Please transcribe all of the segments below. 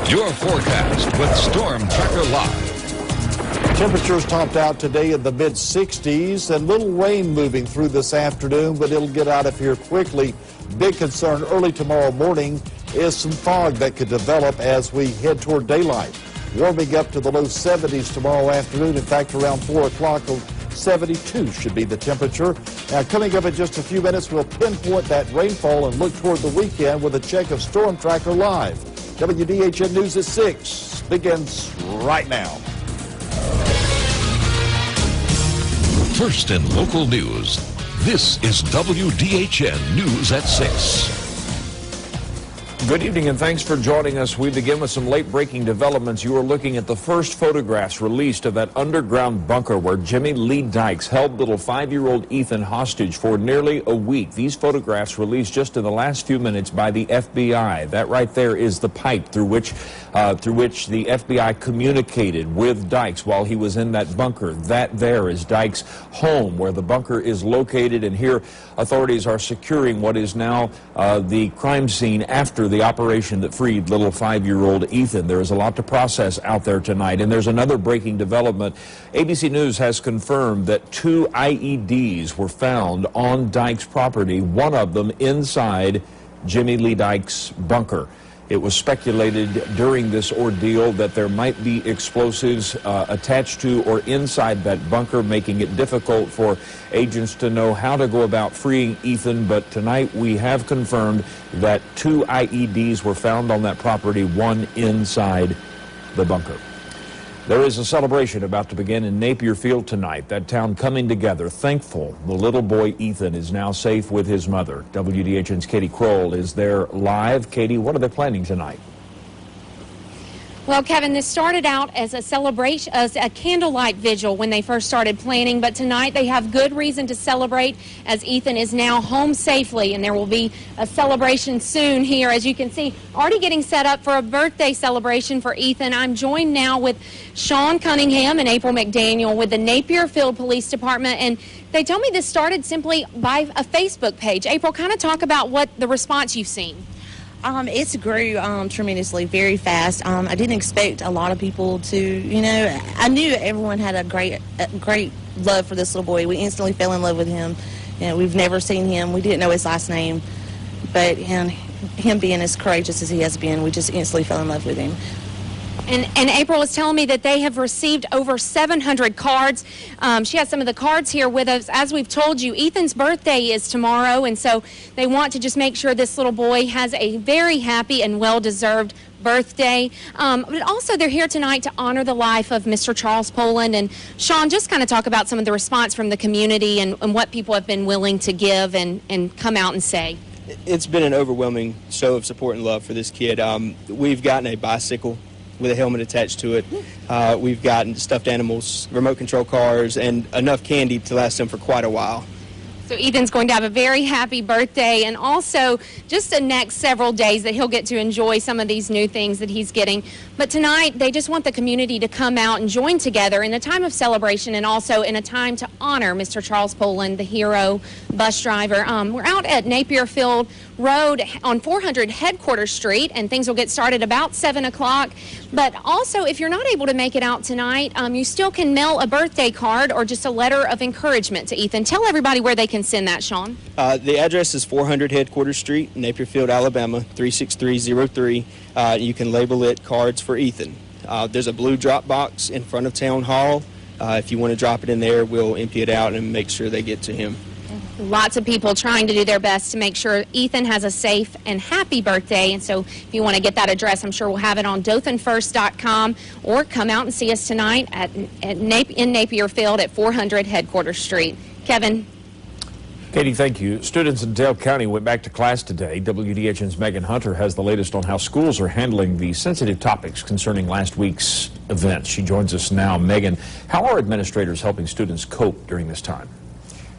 Your forecast with Storm Tracker Live. Temperatures topped out today in the mid-60s and little rain moving through this afternoon, but it'll get out of here quickly. Big concern early tomorrow morning is some fog that could develop as we head toward daylight. Warming up to the low 70s tomorrow afternoon. In fact, around 4 o'clock, 72 should be the temperature. Now, coming up in just a few minutes, we'll pinpoint that rainfall and look toward the weekend with a check of Storm Tracker Live. WDHN News at 6 begins right now. First in local news, this is WDHN News at 6. Good evening and thanks for joining us. We begin with some late-breaking developments. You are looking at the first photographs released of that underground bunker where Jimmy Lee Dykes held little 5-year-old Ethan hostage for nearly a week. These photographs released just in the last few minutes by the FBI. That right there is the pipe through which the FBI communicated with Dykes while he was in that bunker. That there is Dykes' home where the bunker is located, and here authorities are securing what is now the crime scene after the operation that freed little 5-year-old Ethan. There is a lot to process out there tonight, and there's another breaking development. ABC News has confirmed that 2 IEDs were found on Dykes' property, one of them inside Jimmy Lee Dykes' bunker. It was speculated during this ordeal that there might be explosives attached to or inside that bunker, making it difficult for agents to know how to go about freeing Ethan. But tonight we have confirmed that 2 IEDs were found on that property, one inside the bunker. There is a celebration about to begin in Napier Field tonight. That town coming together, thankful the little boy Ethan is now safe with his mother. WDHN's Katie Kroll is there live. Katie, what are they planning tonight? Well, Kevin, this started out as a celebration, as a candlelight vigil when they first started planning, but tonight they have good reason to celebrate as Ethan is now home safely, and there will be a celebration soon here. As you can see, already getting set up for a birthday celebration for Ethan. I'm joined now with Sean Cunningham and April McDaniel with the Napier Field Police Department, and they told me this started simply by a Facebook page. April, kind of talk about what the response you've seen. It's grew tremendously, very fast. I didn't expect a lot of people to, I knew everyone had a great love for this little boy. We instantly fell in love with him. We've never seen him. We didn't know his last name, but him being as courageous as he has been, we just instantly fell in love with him. And April is telling me that they have received over 700 cards. She has some of the cards here with us. As we've told you, Ethan's birthday is tomorrow, and so they want to just make sure this little boy has a very happy and well-deserved birthday. But also they're here tonight to honor the life of Mr. Charles Poland. And Sean, just kind of talk about some of the response from the community and what people have been willing to give and come out and say. It's been an overwhelming show of support and love for this kid. We've gotten a bicycle with a helmet attached to it. We've gotten stuffed animals, remote control cars, and enough candy to last them for quite a while. So Ethan's going to have a very happy birthday, and also just the next several days that he'll get to enjoy some of these new things that he's getting. But tonight, they just want the community to come out and join together in a time of celebration and also in a time to honor Mr. Charles Poland, the hero bus driver. We're out at Napier Field Road on 400 Headquarters Street, and things will get started about 7 o'clock. But also, if you're not able to make it out tonight, you still can mail a birthday card or just a letter of encouragement to Ethan. Tell everybody where they can send that, Sean. The address is 400 Headquarters Street, Napier Field, Alabama, 36303. You can label it Cards for Ethan. There's a blue drop box in front of Town Hall. If you want to drop it in there, we'll empty it out and make sure they get to him. Lots of people trying to do their best to make sure Ethan has a safe and happy birthday. And so if you want to get that address, I'm sure we'll have it on dothanfirst.com, or come out and see us tonight in Napier Field at 400 Headquarters Street. Kevin. Katie, thank you. Students in Dale County went back to class today. WDHN's Megan Hunter has the latest on how schools are handling the sensitive topics concerning last week's event. She joins us now. Megan, how are administrators helping students cope during this time?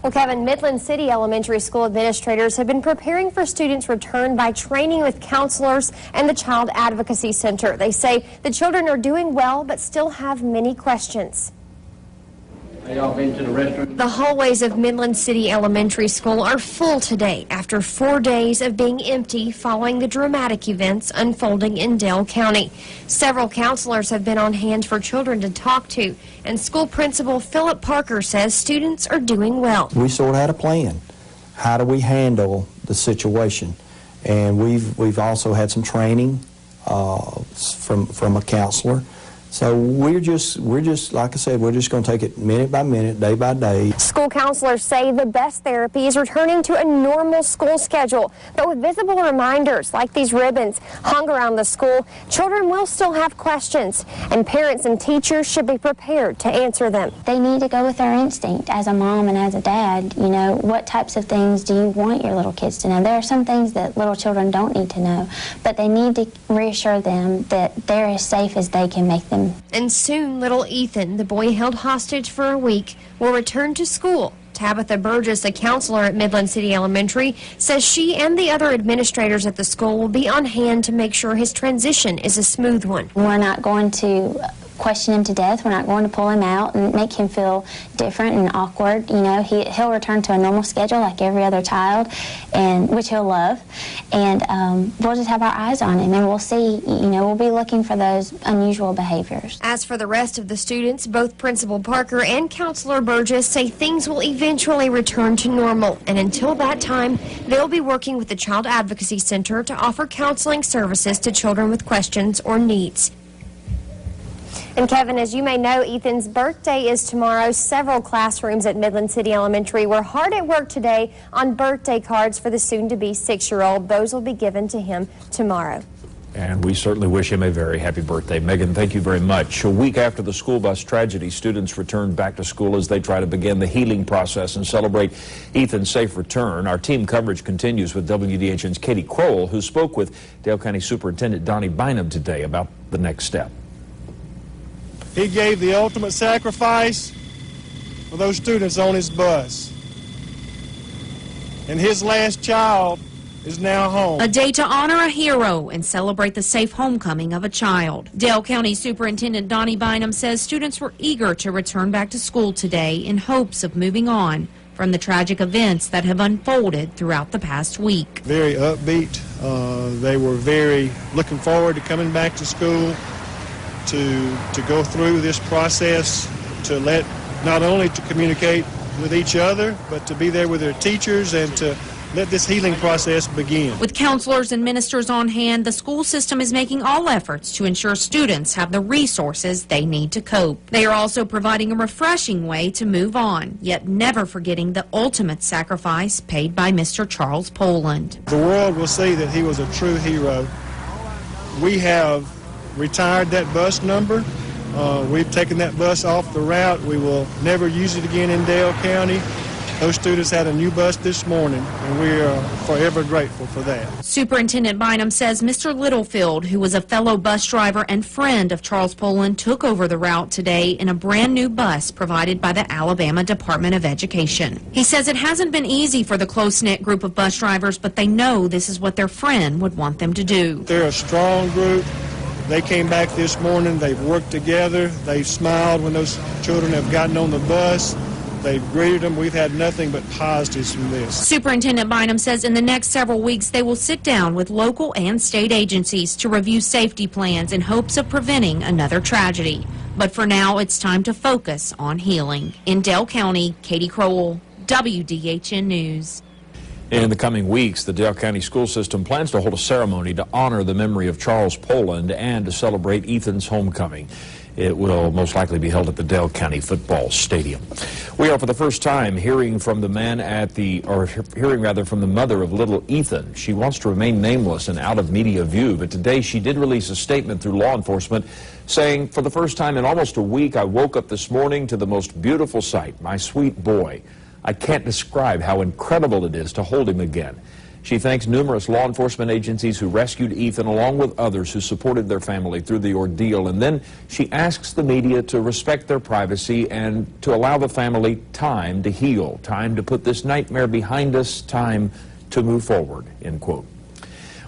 Well, Kevin, Midland City Elementary School administrators have been preparing for students' return by training with counselors and the Child Advocacy Center. They say the children are doing well but still have many questions. Y'all been to the restroom? The hallways of Midland City Elementary School are full today after 4 days of being empty following the dramatic events unfolding in Dale County. Several counselors have been on hand for children to talk to, and school principal Philip Parker says students are doing well. We sort of had a plan. How do we handle the situation? And we've also had some training from a counselor. So we're just like I said, we're just going to take it minute by minute, day by day. School counselors say the best therapy is returning to a normal school schedule, but with visible reminders like these ribbons hung around the school, children will still have questions, and parents and teachers should be prepared to answer them. They need to go with their instinct as a mom and as a dad. You know, what types of things do you want your little kids to know? There are some things that little children don't need to know, but they need to reassure them that they're as safe as they can make them. And soon, little Ethan, the boy held hostage for a week, will return to school. Tabitha Burgess, a counselor at Midland City Elementary, says she and the other administrators at the school will be on hand to make sure his transition is a smooth one. We're not going to question him to death. We're not going to pull him out and make him feel different and awkward. You know, he'll return to a normal schedule like every other child, and which he'll love. And we'll just have our eyes on him, and we'll see, you know, we'll be looking for those unusual behaviors. As for the rest of the students, both Principal Parker and Counselor Burgess say things will eventually return to normal. And until that time, they'll be working with the Child Advocacy Center to offer counseling services to children with questions or needs. And Kevin, as you may know, Ethan's birthday is tomorrow. Several classrooms at Midland City Elementary were hard at work today on birthday cards for the soon-to-be 6-year-old. Those will be given to him tomorrow. And we certainly wish him a very happy birthday. Megan, thank you very much. A week after the school bus tragedy, students returned back to school as they try to begin the healing process and celebrate Ethan's safe return. Our team coverage continues with WDHN's Katie Crowell, who spoke with Dale County Superintendent Donnie Bynum today about the next step. He gave the ultimate sacrifice for those students on his bus. And his last child is now home. A day to honor a hero and celebrate the safe homecoming of a child. Dale County Superintendent Donnie Bynum says students were eager to return back to school today in hopes of moving on from the tragic events that have unfolded throughout the past week. Very upbeat. They were very looking forward to coming back to school, to go through this process, to let not only to communicate with each other, but to be there with their teachers and to let this healing process begin. With counselors and ministers on hand, the school system is making all efforts to ensure students have the resources they need to cope. They are also providing a refreshing way to move on, yet never forgetting the ultimate sacrifice paid by Mr. Charles Poland. The world will see that he was a true hero. We have retired that bus number. We've taken that bus off the route. We will never use it again in Dale County. Those students had a new bus this morning, and we are forever grateful for that. Superintendent Bynum says Mr. Littlefield, who was a fellow bus driver and friend of Charles Poland, took over the route today in a brand new bus provided by the Alabama Department of Education. He says it hasn't been easy for the close-knit group of bus drivers, but they know this is what their friend would want them to do. They're a strong group. They came back this morning. They've worked together. They've smiled when those children have gotten on the bus. They've greeted them. We've had nothing but positives from this. Superintendent Bynum says in the next several weeks they will sit down with local and state agencies to review safety plans in hopes of preventing another tragedy. But for now, it's time to focus on healing. In Dale County, Katie Crowell, WDHN News. In the coming weeks, the Dale County school system plans to hold a ceremony to honor the memory of Charles Poland and to celebrate Ethan's homecoming. It will most likely be held at the Dale County Football Stadium. We are for the first time hearing from the man from the mother of little Ethan. She wants to remain nameless and out of media view, but today she did release a statement through law enforcement saying, "For the first time in almost a week, I woke up this morning to the most beautiful sight, my sweet boy. I can't describe how incredible it is to hold him again." She thanks numerous law enforcement agencies who rescued Ethan along with others who supported their family through the ordeal. And then she asks the media to respect their privacy and to allow the family time to heal, time to put this nightmare behind us, time to move forward, end quote.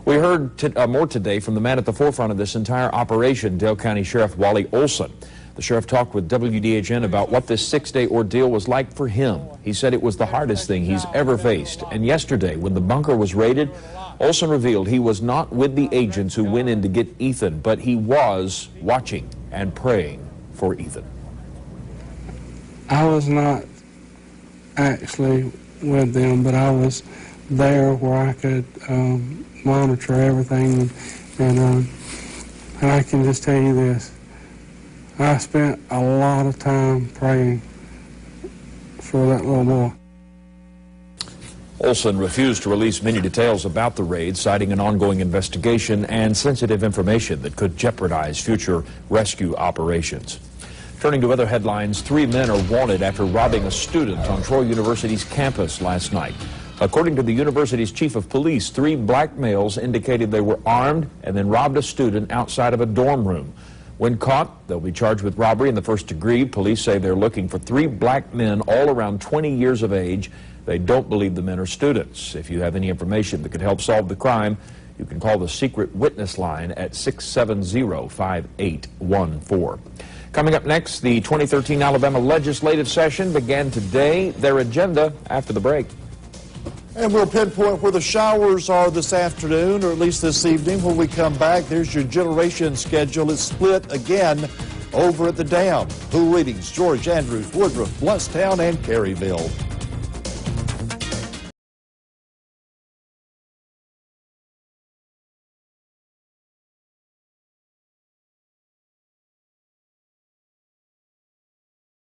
We heard more today from the man at the forefront of this entire operation, Dale County Sheriff Wally Olson. The sheriff talked with WDHN about what this 6-day ordeal was like for him. He said it was the hardest thing he's ever faced. And yesterday, when the bunker was raided, Olson revealed he was not with the agents who went in to get Ethan, but he was watching and praying for Ethan. I was not actually with them, but I was there where I could monitor everything, and I can just tell you this. I spent a lot of time praying for that little boy. Olson refused to release many details about the raid, citing an ongoing investigation and sensitive information that could jeopardize future rescue operations. Turning to other headlines, 3 men are wanted after robbing a student on Troy University's campus last night. According to the university's chief of police, 3 black males indicated they were armed and then robbed a student outside of a dorm room. When caught, they'll be charged with robbery in the first degree. Police say they're looking for 3 black men, all around 20 years of age. They don't believe the men are students. If you have any information that could help solve the crime, you can call the secret witness line at 670-5814. Coming up next, the 2013 Alabama legislative session began today. Their agenda after the break. And we'll pinpoint where the showers are this afternoon, or at least this evening. When we come back, there's your generation schedule. It's split again over at the dam. Pool readings, George, Andrews, Woodruff, Bluntstown, and Caryville.